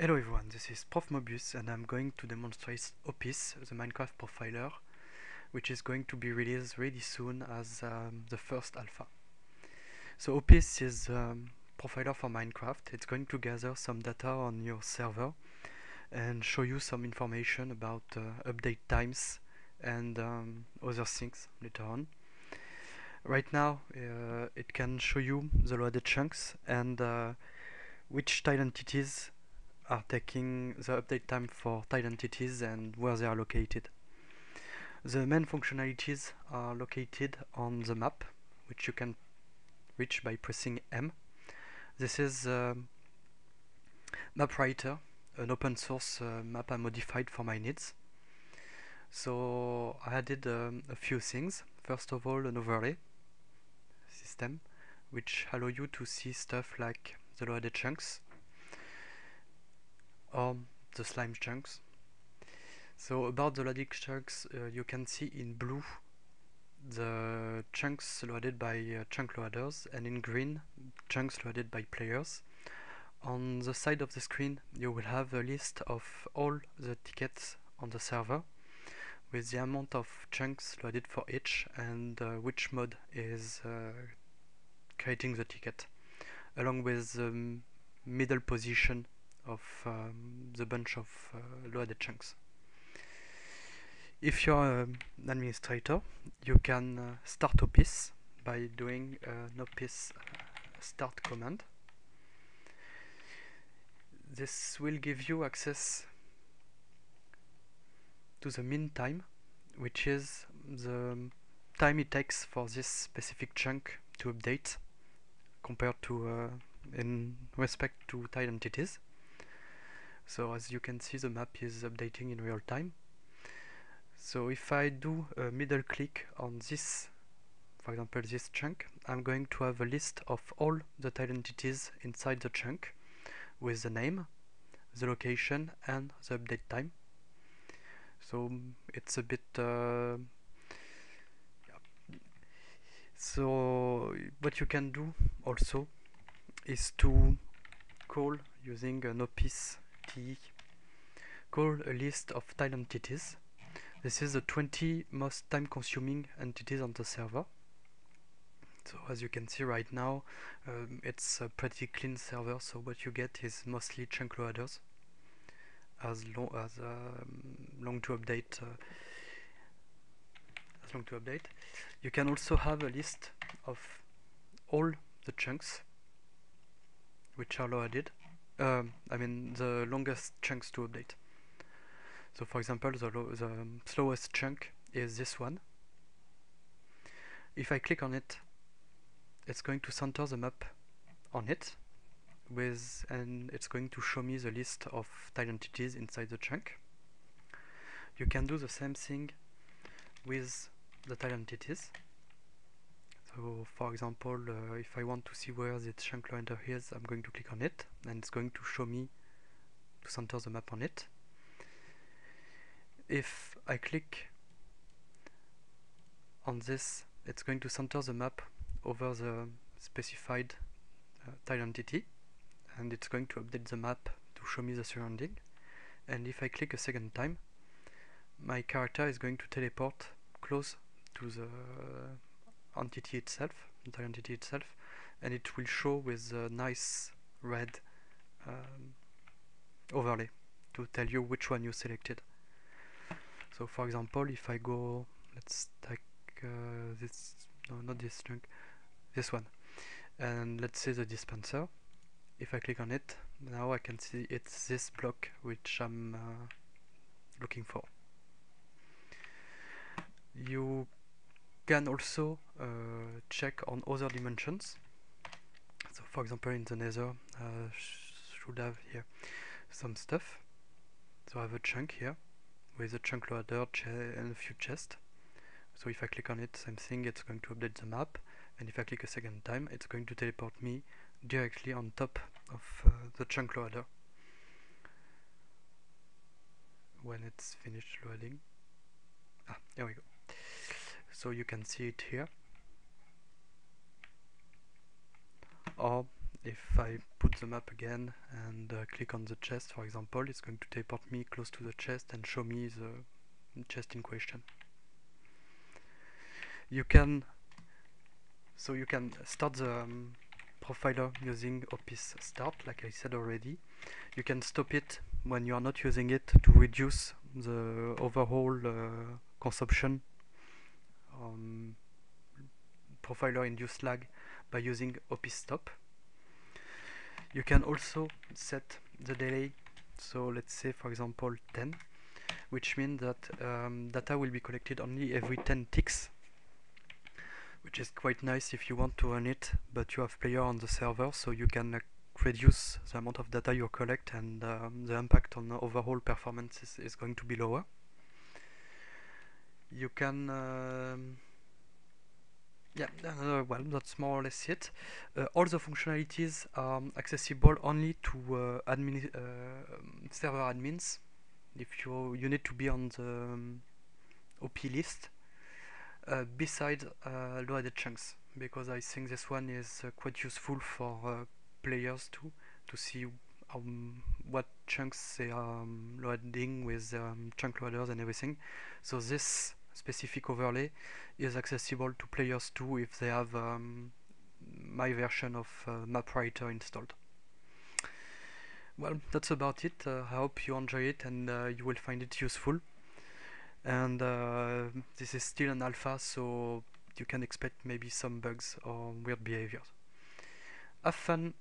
Hello everyone, this is Prof Mobius and I'm going to demonstrate Opis, the Minecraft profiler, which is going to be released really soon as the first alpha. So Opis is profiler for Minecraft. It's going to gather some data on your server and show you some information about update times and other things later on. Right now it can show you the loaded chunks and which tile entities are taking the update time for tile entities and where they are located. The main functionalities are located on the map, which you can reach by pressing M. This is Map Writer, an open source map I modified for my needs. So I added a few things. First of all, an overlay system, which allow you to see stuff like the loaded chunks or the slime chunks. So about the loaded chunks, you can see in blue the chunks loaded by chunk loaders, and in green chunks loaded by players. On the side of the screen you will have a list of all the tickets on the server with the amount of chunks loaded for each and which mod is creating the ticket, along with the middle position of the bunch of loaded chunks. If you're an administrator, you can start Opis by doing an Opis start command. This will give you access to the mean time, which is the time it takes for this specific chunk to update compared to in respect to tile entities. So as you can see, the map is updating in real time. So if I do a middle click on this, for example this chunk, I'm going to have a list of all the tile entities inside the chunk with the name, the location and the update time. So it's a bit so what you can do also is to call, using an Opis TE, call a list of tile entities. This is the 20 most time consuming entities on the server. So as you can see right now, it's a pretty clean server, so what you get is mostly chunk loaders as long to update. You can also have a list of all the chunks which are loaded. I mean the longest chunks to update. So for example, the slowest chunk is this one. If I click on it, it's going to center the map on it, and it's going to show me the list of tile entities inside the chunk. You can do the same thing with the tile entities. So for example, if I want to see where the chunk loader is, I'm going to click on it and it's going to show me to center the map on it. If I click on this, it's going to center the map over the specified tile entity, and it's going to update the map to show me the surrounding. And if I click a second time, my character is going to teleport close to the entity itself, the tile entity itself, and it will show with a nice red overlay to tell you which one you selected. So for example, if I go, let's take this, no, not this chunk, this one, and let's say the dispenser. If I click on it, now I can see it's this block which I'm looking for. You can also check on other dimensions. So for example, in the nether, should have here some stuff. So I have a chunk here with a chunk loader and a few chests. So if I click on it, same thing, it's going to update the map, and if I click a second time, it's going to teleport me directly on top of the chunk loader when it's finished loading. Here we go. So you can see it here, or if I put the map again and click on the chest, for example, it's going to teleport me close to the chest and show me the chest in question. You can start the profiler using Opis start, like I said already. You can stop it when you are not using it to reduce the overall consumption profiler induced lag by using Opis stop. You can also set the delay, so let's say for example 10, which means that data will be collected only every 10 ticks, which is quite nice if you want to run it but you have player on the server, so you can reduce the amount of data you collect, and the impact on the overall performance is going to be lower. You can well, that's more or less it. All the functionalities are accessible only to server admins. If you need to be on the OP list, beside loaded chunks, because I think this one is quite useful for players too, to see what chunks they are loading with chunk loaders and everything. So this specific overlay is accessible to players too if they have my version of MapWriter installed. Well, that's about it. I hope you enjoy it and you will find it useful. And this is still an alpha, so you can expect maybe some bugs or weird behaviors. Have fun!